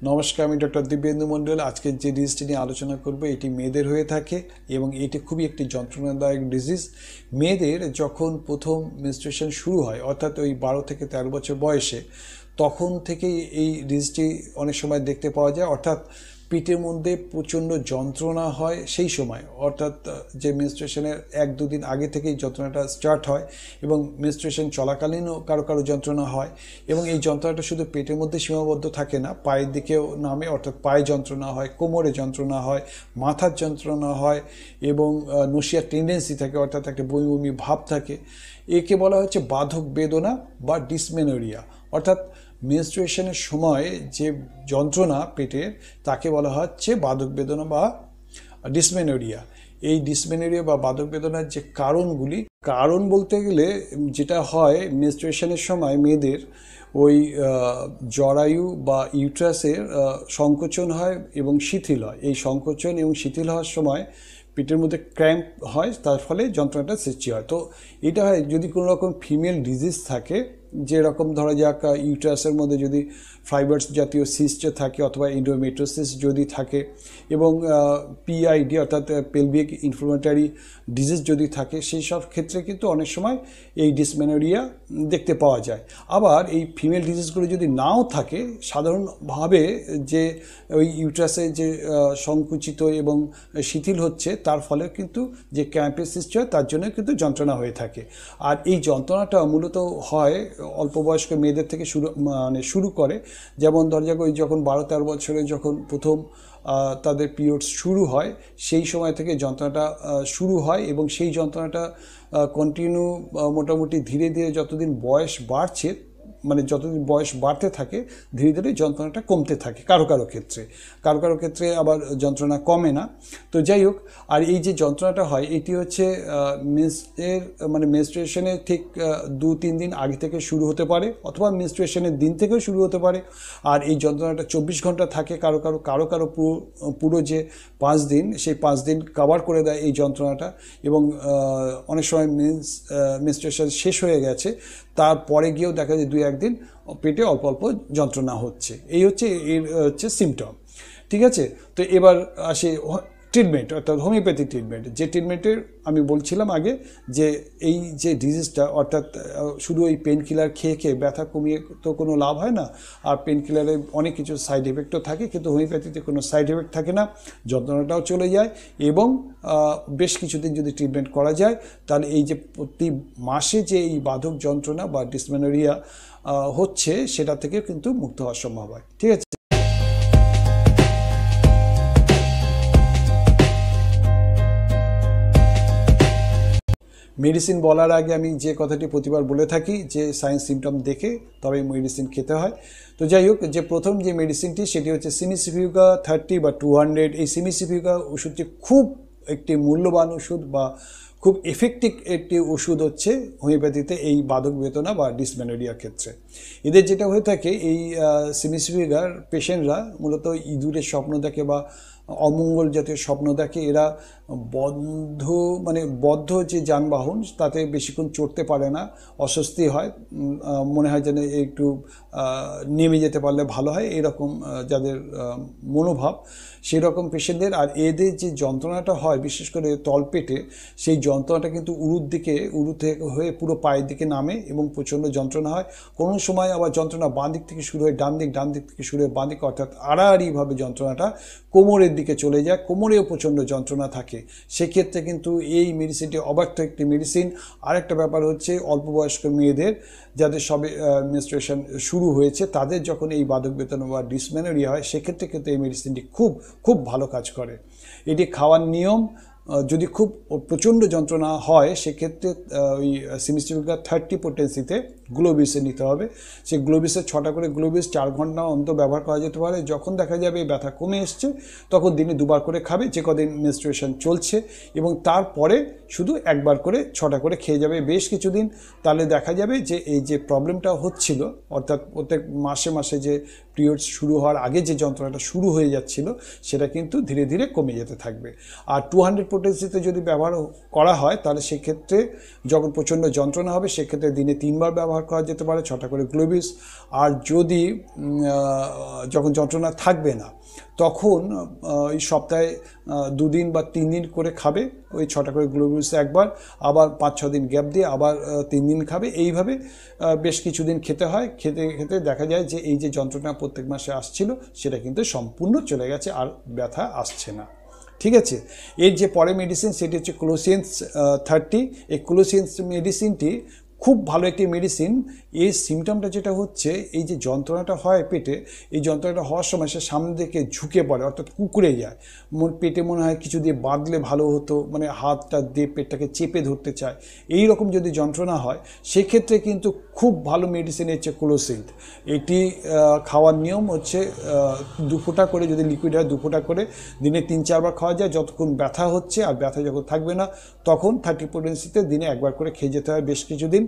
নমস্কার, আমি ডক্টর দিব্যেন্দু মণ্ডল। আজকের যে ডিজিজটি নিয়ে আলোচনা করব এটি মেয়েদের হয়ে থাকে এবং এটি খুবই একটি যন্ত্রণাদায়ক ডিজিজ। মেয়েদের যখন প্রথম মেনস্ট্রুয়েশন শুরু হয়, অর্থাৎ ওই 12 থেকে 13 বছর বয়সে, তখন থেকেই এই ডিজিজটি অনেক সময় দেখতে পাওয়া যায়। অর্থাৎ পিঠের মধ্যে প্রচণ্ড যন্ত্রণা হয় সেই সময়, অর্থাৎ যে মেনস্ট্রুয়েশনের 1-2 দিন আগে থেকেই যন্ত্রণাটা স্টার্ট হয় এবং মেনস্ট্রুয়েশন চলাকালীনও কারো কারো যন্ত্রণা হয়। এবং এই যন্ত্রণাটা শুধু পেটের মধ্যে সীমাবদ্ধ থাকে না, পায়ের দিকেও নামে, অর্থাৎ পায়ে যন্ত্রণা হয়, কোমরে যন্ত্রণা হয়, মাথার যন্ত্রণা হয় এবং নসিয়ার টেন্ডেন্সি থাকে, অর্থাৎ একটা বমি বমি ভাব থাকে। একে বলা হচ্ছে বাধক বেদনা বা ডিসমেনোরিয়া। অর্থাৎ মেনস্ট্রুয়েশনের সময় যে যন্ত্রণা পেটের, তাকে বলা হচ্ছে বাধক বেদনা বা ডিসমেনোরিয়া। এই ডিসমেনোরিয়া বা বাধক বেদনার যে কারণ বলতে গেলে যেটা হয়, মেনস্ট্রুয়েশনের সময় মেয়েদের ওই জরায়ু বা ইউট্রাসের সংকোচন হয় এবং শিথিল হয়। এই সংকোচন এবং শিথিল হওয়ার সময় পেটের মধ্যে ক্র্যাম্প হয়, তার ফলে যন্ত্রণাটা সৃষ্টি হয়। তো এটা হয় যদি কোনো রকম ফিমেল ডিজিজ থাকে, যেরকম ধরা যাক ইউট্রাসের মধ্যে যদি ফাইবার্স জাতীয় সিস্ট থাকে অথবা এন্ডোমেট্রিওসিস যদি থাকে এবং পিআইডি অর্থাৎ পেলভিক ইনফ্লামেটরি ডিজিজ যদি থাকে, সেই সব ক্ষেত্রে কিন্তু অনেক সময় এই ডিসমেনোরিয়া দেখতে পাওয়া যায়। আবার এই ফিমেল ডিজিজগুলো যদি নাও থাকে, সাধারণভাবে যে ওই ইউট্রাসে যে সংকুচিত এবং শিথিল হচ্ছে, তার ফলে কিন্তু যে ক্র্যাম্পের সৃষ্টি হয়, তার জন্য কিন্তু যন্ত্রণা হয়ে থাকে। আর এই যন্ত্রণাটা মূলত হয় অল্প বয়স্ক মেয়েদের থেকে শুরু করে। যেমন ধরা যাক ওই যখন 12-13 বছরে যখন প্রথম তাদের পিরিয়ডস শুরু হয়, সেই সময় থেকে যন্ত্রণাটা শুরু হয় এবং সেই যন্ত্রণাটা কন্টিনিউ মোটামুটি ধীরে ধীরে যতদিন বয়স বাড়ছে, মানে যতদিন বয়স বাড়তে থাকে, ধীরে ধীরে যন্ত্রণাটা কমতে থাকে কারো কারো ক্ষেত্রে আবার যন্ত্রণা কমে না। তো যাই হোক, আর এই যে যন্ত্রণাটা হয়, এটি হচ্ছে মেনস্ট্রুয়েশনের ঠিক 2-3 দিন আগে থেকে শুরু হতে পারে অথবা মেনস্ট্রুয়েশনের দিন থেকেও শুরু হতে পারে। আর এই যন্ত্রণাটা 24 ঘন্টা থাকে, কারো পুরো যে 5 দিন, সেই 5 দিন কভার করে দেয় এই যন্ত্রণাটা। এবং অনেক সময় মেনস্ট্রুয়েশন শেষ হয়ে গেছে, তারপরে গিয়েও দেখা যায় 2-1 দিন পেটে অল্প অল্প যন্ত্রণা হচ্ছে। এই হচ্ছে সিমটম। ঠিক আছে, তো এবার আসে ট্রিটমেন্ট, অর্থাৎ হোমিওপ্যাথি ট্রিটমেন্ট। যে ট্রিটমেন্টের আমি বলছিলাম আগে, যে এই যে ডিজিজটা, অর্থাৎ শুধু ওই পেন কিলার খেয়ে ব্যথা কমিয়ে তো কোনো লাভ হয় না, আর পেন কিলারে অনেক কিছু সাইড এফেক্টও থাকে, কিন্তু হোমিওপ্যাথিতে কোনো সাইড এফেক্ট থাকে না, যন্ত্রণাটাও চলে যায়। এবং বেশ কিছুদিন যদি ট্রিটমেন্ট করা যায়, তাহলে এই যে প্রতি মাসে যে এই বাধক যন্ত্রণা বা ডিসমেনোরিয়া হচ্ছে, সেটা থেকে কিন্তু মুক্ত হওয়ার সম্ভব হয়। ঠিক আছে। মেডিসিন বলার আগে আমি যে কথাটি প্রতিবার বলে থাকি, যে সাইন সিমটম দেখে তবে মেডিসিন খেতে হয়। তো যাই হোক, যে প্রথম যে মেডিসিনটি, সেটি হচ্ছে সিমিসিফিউকা 30 বা 200। এই সিমিসিফিউকা ওষুধটি খুব একটি মূল্যবান ওষুধ বা খুব এফেক্টিভ একটি ওষুধ হচ্ছে হোমিওপ্যাথিতে এই বাধক বেদনা বা ডিসমেনোরিয়ার ক্ষেত্রে। এদের যেটা হয়ে থাকে, এই সিমিসিফিউকার পেশেন্টরা মূলত ইঁদুরের স্বপ্ন দেখে বা অমঙ্গল জাতীয় স্বপ্ন দেখে। এরা বদ্ধ যে যানবাহন, তাতে বেশিক্ষণ চড়তে পারে না, অস্বস্তি হয়, মনে হয় যেন একটু নেমে যেতে পারলে ভালো হয়, এরকম যাদের মনোভাব, সেই রকম পেশেন্টদের। আর এদের যে যন্ত্রণাটা হয়, বিশেষ করে তলপেটে, সেই যন্ত্রণাটা কিন্তু উরুর থেকে হয়ে পুরো পায়ের দিকে নামে এবং প্রচণ্ড যন্ত্রণা হয়। কোনো সময় আবার যন্ত্রণা বাঁ দিক থেকে শুরু হয় ডান দিক থেকে শুরু হয় বাঁ দিক, অর্থাৎ আড়াআড়িভাবে যন্ত্রণাটা কোমরের দিকে চলে যায়, কোমরেও প্রচণ্ড যন্ত্রণা থাকে। সেক্ষেত্রে কিন্তু এই মেডিসিনটি অবাধ্য একটি মেডিসিন। আরেকটা ব্যাপার হচ্ছে, অল্প বয়স্ক মেয়েদের যাদের সবে মেনস্ট্রুয়েশন শুরু হয়েছে, তাদের যখন এই বাধক বেদনা বা ডিসমেনোরিয়া হয়, সেক্ষেত্রে কিন্তু এই মেডিসিনটি খুব ভালো কাজ করে। এটি খাওয়ার নিয়ম, যদি খুব প্রচণ্ড যন্ত্রণা হয়, সেক্ষেত্রে ওই সিমিসিফিউকা 30 পোটেন্সিতে গ্লোবিসে নিতে হবে। সেই গ্লোবিসের 6টা করে গ্লোবিস 4 ঘন্টা অন্তর ব্যবহার করা যেতে পারে। যখন দেখা যাবে ব্যথা কমে এসছে, তখন দিনে 2বার করে খাবে, যে কদিন মেনস্ট্রুয়েশন চলছে, এবং তারপরে শুধু 1বার করে 6টা করে খেয়ে যাবে বেশ কিছুদিন। তাহলে দেখা যাবে যে এই যে প্রবলেমটা হচ্ছিল, অর্থাৎ প্রত্যেক মাসে যে পিরিয়ডস শুরু হওয়ার আগে যে যন্ত্রণাটা শুরু হয়ে যাচ্ছিল সেটা কিন্তু ধীরে ধীরে কমে যেতে থাকবে। আর 200 পোটেন্সিতে যদি ব্যবহার করা হয় তাহলে সেক্ষেত্রে যখন প্রচণ্ড যন্ত্রণা হবে সেক্ষেত্রে দিনে 3 বার ব্যবহার করা যেতে পারে 6টা করে গ্লোবিস। আর যদি যখন যন্ত্রণা থাকবে না তখন ওই সপ্তাহে 2 দিন বা 3 দিন করে খাবে ওই 6টা করে গ্লোবিউলস একবার, আবার 5-6 দিন গ্যাপ দিয়ে আবার 3 দিন খাবে। এইভাবে বেশ কিছুদিন খেতে হয়। খেতে খেতে দেখা যায় যে এই যে যন্ত্রণা প্রত্যেক মাসে আসছিল সেটা কিন্তু সম্পূর্ণ চলে গেছে, আর ব্যথা আসছে না। ঠিক আছে, এর যে পরে মেডিসিন সেটি হচ্ছে ক্লোসিয়েন্স 30। এই ক্লোসিয়েন্স মেডিসিনটি খুব ভালো একটি মেডিসিন। এই সিমটমটা যেটা হচ্ছে, এই যে যন্ত্রণাটা হয় পেটে, এই যন্ত্রণাটা হওয়ার সময় সে সামনে দিকে ঝুঁকে পড়ে, অর্থাৎ কুঁকড়ে যায়, পেটে মনে হয় কিছু দিয়ে বাঁধলে ভালো হতো, মানে হাতটা দিয়ে পেটটাকে চেপে ধরতে চায়, এই রকম যদি যন্ত্রণা হয় সেক্ষেত্রে কিন্তু খুব ভালো মেডিসিন হচ্ছে ক্লোসিন্থ। এটি খাওয়ার নিয়ম হচ্ছে 2 ফোঁটা করে, যদি লিকুইড হয় 2 ফোঁটা করে দিনে 3-4 বার খাওয়া যায় যতক্ষণ ব্যথা হচ্ছে। আর ব্যথা যখন থাকবে না তখন 30 পোটেন্সিতে দিনে একবার করে খেয়ে যেতে হয় বেশ কিছুদিন।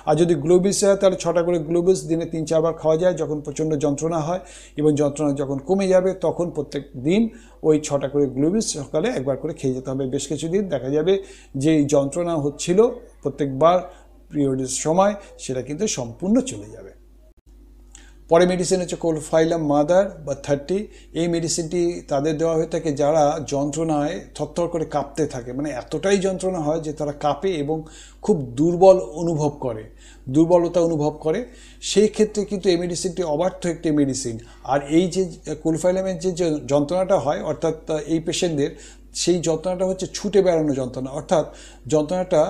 আর যদি গ্লোবিস হয় তাহলে 6টা করে গ্লোবিস দিনে 3-4 বার খাওয়া যায় যখন প্রচণ্ড যন্ত্রণা হয়, এবং যন্ত্রণা যখন কমে যাবে তখন প্রত্যেক দিন ওই 6টা করে গ্লোবিস সকালে একবার করে খেয়ে যেতে হবে বেশ কিছুদিন। দেখা যাবে যে এই যন্ত্রণা হচ্ছিল প্রত্যেকবার পিরিয়ডের সময় সেটা কিন্তু সম্পূর্ণ চলে যাবে। পরে মেডিসিন হচ্ছে কোলফাইলাম মাদার বা 30। এই মেডিসিনটি তাদের দেওয়া হয়ে থাকে যারা যন্ত্রণায় থরথর করে কাঁপতে থাকে, মানে এতটাই যন্ত্রণা হয় যে তারা কাঁপে এবং খুব দুর্বলতা অনুভব করে। সেই ক্ষেত্রে কিন্তু এই মেডিসিনটি অবার্থ একটি মেডিসিন। আর এই যে কোলফাইলামের যে যন্ত্রণাটা হয়, অর্থাৎ এই পেশেন্টদের সেই যন্ত্রণাটা হচ্ছে ছুটে বেড়ানো যন্ত্রণা, অর্থাৎ যন্ত্রণাটা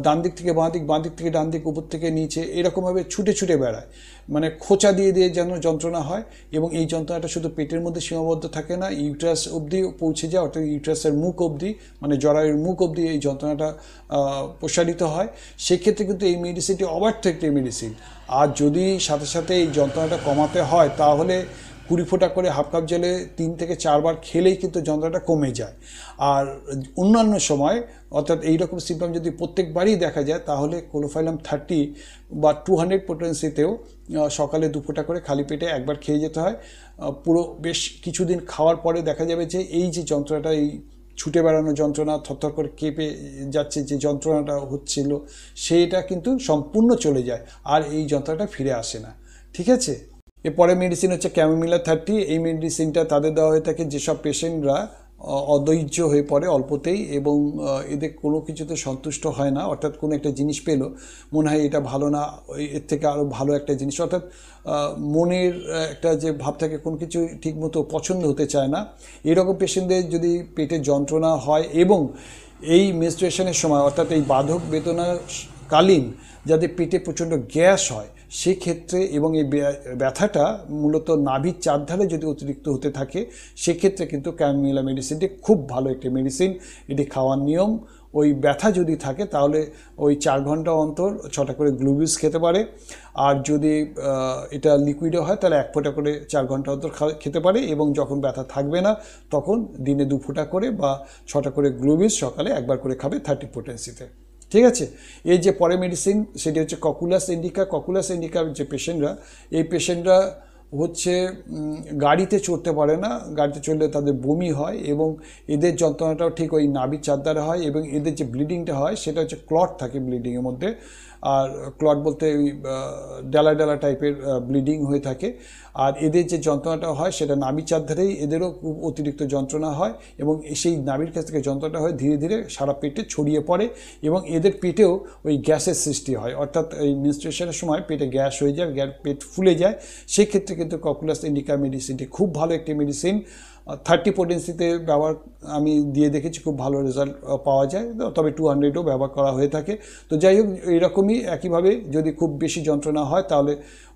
ডান দিক থেকে বাঁ দিক, বাঁ দিক থেকে ডান দিক, উপর থেকে নিচে এরকমভাবে ছুটে ছুটে বেড়ায়, মানে খোঁচা দিয়ে দিয়ে যেন যন্ত্রণা হয়। এবং এই যন্ত্রণাটা শুধু পেটের মধ্যে সীমাবদ্ধ থাকে না, ইউট্রাস অবধি পৌঁছে যায়, অর্থাৎ ইউট্রাসের মুখ অবধি, মানে জরায়ুর মুখ অবধি এই যন্ত্রণাটা প্রসারিত হয়। সেক্ষেত্রে কিন্তু এই মেডিসিনটি অবার্থ একটি মেডিসিন। আর যদি সাথে সাথে এই যন্ত্রণাটা কমাতে হয় তাহলে 20 ফোঁটা করে হাফ কাপ জলে 3 থেকে 4 বার খেলেই কিন্তু যন্ত্রণাটা কমে যায়। আর অন্যান্য সময়, অর্থাৎ এইরকম সিমটম যদি প্রত্যেকবারই দেখা যায় তাহলে কোলোফাইলাম 30 বা 200 পোটেন্সিতেও সকালে 2 ফোঁটা করে খালি পেটে একবার খেয়ে যেতে হয়। পুরো বেশ কিছুদিন খাওয়ার পরে দেখা যাবে যে এই যে যন্ত্রণাটা, এই ছুটে বেড়ানো যন্ত্রণা, থরথর করে কেঁপে যাচ্ছে যে যন্ত্রণাটা হচ্ছিল, সেইটা কিন্তু সম্পূর্ণ চলে যায়, আর এই যন্ত্রণাটা ফিরে আসে না। ঠিক আছে, এরপরে মেডিসিন হচ্ছে ক্যামোমিলা 30। এই মেডিসিনটা তাদের দেওয়া হয়ে থাকে যেসব পেশেন্টরা অধৈর্য হয়ে পড়ে অল্পতেই এবং এদের কোনো কিছুতে সন্তুষ্ট হয় না, অর্থাৎ কোনো একটা জিনিস পেলো মনে হয় এটা ভালো না, এর থেকে আরও ভালো একটা জিনিস, অর্থাৎ মনের একটা যে ভাব থাকে কোনো কিছু ঠিকমতো পছন্দ হতে চায় না। এরকম পেশেন্টদের যদি পেটে যন্ত্রণা হয় এবং এই মেনস্ট্রুয়েশনের সময়, অর্থাৎ এই বাধক বেদনাকালীন যাদের পেটে প্রচণ্ড গ্যাস হয় সেক্ষেত্রে, এবং এই ব্যথাটা মূলত নাভির চারধারে যদি অতিরিক্ত হতে থাকে সেক্ষেত্রে কিন্তু ক্যামোমিলা মেডিসিনটি খুব ভালো একটি মেডিসিন। এটি খাওয়ার নিয়ম, ওই ব্যথা যদি থাকে তাহলে ওই 4 ঘন্টা অন্তর 6টা করে গ্লুবিউস খেতে পারে। আর যদি এটা লিকুইডও হয় তাহলে 1 ফোঁটা করে 4 ঘন্টা অন্তর খেতে পারে, এবং যখন ব্যথা থাকবে না তখন দিনে 2 ফোঁটা করে বা 6টা করে গ্লুবিউস সকালে একবার করে খাবে 30 পোটেন্সিতে। ঠিক আছে, এই যে পরে মেডিসিন সেটি হচ্ছে ককুলাস ইন্ডিকা। ককুলাস ইন্ডিকার যে পেশেন্টরা, এই পেশেন্টরা হচ্ছে গাড়িতে চড়তে পারে না, গাড়িতে চললে তাদের বমি হয় এবং এদের যন্ত্রণাটাও ঠিক ওই নাভির চারধারে হয়, এবং এদের যে ব্লিডিংটা হয় সেটা হচ্ছে ক্লট থাকে ব্লিডিংয়ের মধ্যে। আর ক্লট বলতে ওই ডালা ডালা টাইপের ব্লিডিং হয়ে থাকে। আর এদের যে যন্ত্রণাটা হয় সেটা নাভির চারধারেই এদেরও খুব অতিরিক্ত যন্ত্রণা হয়, এবং সেই নাভির কাছ থেকে যন্ত্রণাটা হয় ধীরে ধীরে সারা পেটে ছড়িয়ে পড়ে, এবং এদের পেটেও ওই গ্যাসের সৃষ্টি হয়, অর্থাৎ এই মেনস্ট্রুয়েশনের সময় পেটে গ্যাস হয়ে যায়, পেট ফুলে যায়। সেক্ষেত্রে কিন্তু ককুলাস ইন্ডিকা মেডিসিনটি খুব ভালো একটি মেডিসিন। 30 পোটেন্সিতে ব্যবহার আমি দিয়ে দেখেছি, খুব ভালো রেজাল্ট পাওয়া যায়, তবে 200ও ব্যবহার করা হয়ে থাকে। তো যাই হোক, এইরকমই একইভাবে যদি খুব বেশি যন্ত্রণা হয় তাহলে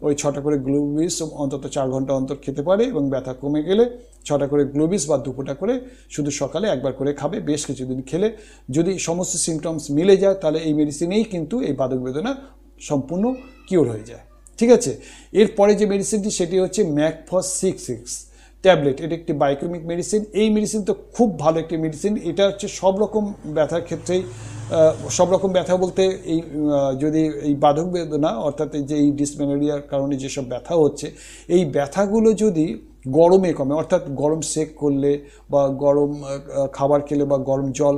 ওই 6টা করে গ্লুবিস অন্তত 4 ঘন্টা অন্তর খেতে পারে, এবং ব্যথা কমে গেলে 6টা করে গ্লুবিস বা 2 ফোঁটা করে শুধু সকালে একবার করে খাবে বেশ কিছুদিন খেলে। যদি সমস্ত সিমটমস মিলে যায় তাহলে এই মেডিসিনেই কিন্তু এই বাধক বেদনা সম্পূর্ণ কিওর হয়ে যায়। ঠিক আছে, এরপরে যে মেডিসিনটি সেটি হচ্ছে ম্যাকফস 6 ট্যাবলেট। এটা একটি বায়োকেমিক মেডিসিন। এই মেডিসিন তো খুব ভালো একটি মেডিসিন। এটা হচ্ছে সব রকম ব্যথার ক্ষেত্রেই সব রকম ব্যথা বলতে এই যদি এই বাধক বেদনা অর্থাৎ যে এই ডিসমেনোরিয়ার কারণে যেসব ব্যথা হচ্ছে, এই ব্যথাগুলো যদি গরমে কমে, অর্থাৎ গরম সেক করলে বা গরম খাবার খেলে বা গরম জল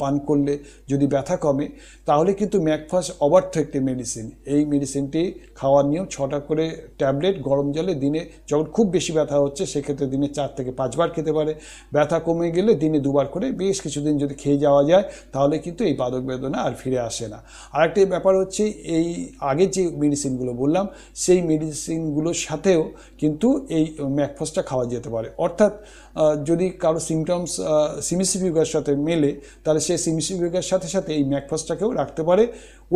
পান করলে যদি ব্যথা কমে, তাহলে কিন্তু ম্যাকফাস্ট অবার্থ একটি মেডিসিন। এই মেডিসিনটি খাওয়ার নিয়ম 6টা করে ট্যাবলেট গরম জলে দিনে, যখন খুব বেশি ব্যথা হচ্ছে সেক্ষেত্রে দিনে 4 থেকে 5 বার খেতে পারে। ব্যথা কমে গেলে দিনে 2 বার করে বেশ কিছুদিন যদি খেয়ে যাওয়া যায়, তাহলে কিন্তু এই বাধক বেদনা আর ফিরে আসে না। আরেকটি ব্যাপার হচ্ছে, এই আগে যে মেডিসিনগুলো বললাম সেই মেডিসিনগুলোর সাথেও কিন্তু এই ম্যাকফাস্টটা খাওয়া যেতে পারে। অর্থাৎ যদি কারো সিমটমস সিমিসিফিউগার সাথে মেলে, তাহলে সে সিমিসিফিউগার সাথে সাথে এই ম্যাকফাস্টটাকেও রাখতে পারে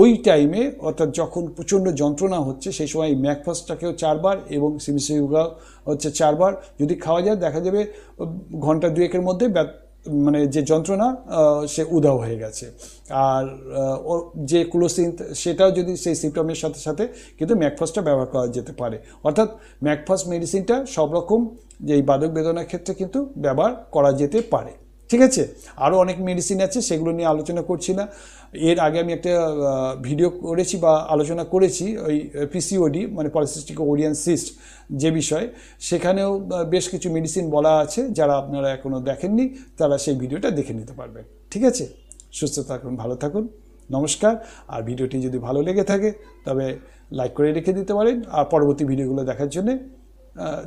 ওই টাইমে, অর্থাৎ যখন প্রচণ্ড যন্ত্রণা হচ্ছে সেই সময় এই ম্যাকফাস্টটাকেও 4 বার এবং সিমিসিফিউগা হচ্ছে 4 বার যদি খাওয়া যায়, দেখা যাবে ঘন্টা 2-এর মধ্যে মানে যে যন্ত্রণা সে উধাও হয়ে গেছে। আর যে ক্লোসিন্থ সেটাও যদি সেই সিমটমের সাথে সাথে কিন্তু ম্যাকফাস্টটা ব্যবহার করা যেতে পারে। অর্থাৎ ম্যাকফাস্ট মেডিসিনটা সব রকম যে এই বাধক বেদনার ক্ষেত্রে কিন্তু ব্যবহার করা যেতে পারে। ঠিক আছে, আরও অনেক মেডিসিন আছে, সেগুলো নিয়ে আলোচনা করছি না। এর আগে আমি একটা ভিডিও করেছি বা আলোচনা করেছি ওই পিসিওডি মানে পলিসিস্টিক ওভারিয়ান সিস্ট যে বিষয়, সেখানেও বেশ কিছু মেডিসিন বলা আছে। যারা আপনারা এখনও দেখেননি তারা সেই ভিডিওটা দেখে নিতে পারবেন। ঠিক আছে, সুস্থ থাকুন, ভালো থাকুন, নমস্কার। আর ভিডিওটি যদি ভালো লেগে থাকে তবে লাইক করে রেখে দিতে পারেন, আর পরবর্তী ভিডিওগুলো দেখার জন্য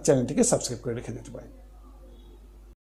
চ্যানেলটিকে সাবস্ক্রাইব করে রেখে দিতে পারেন।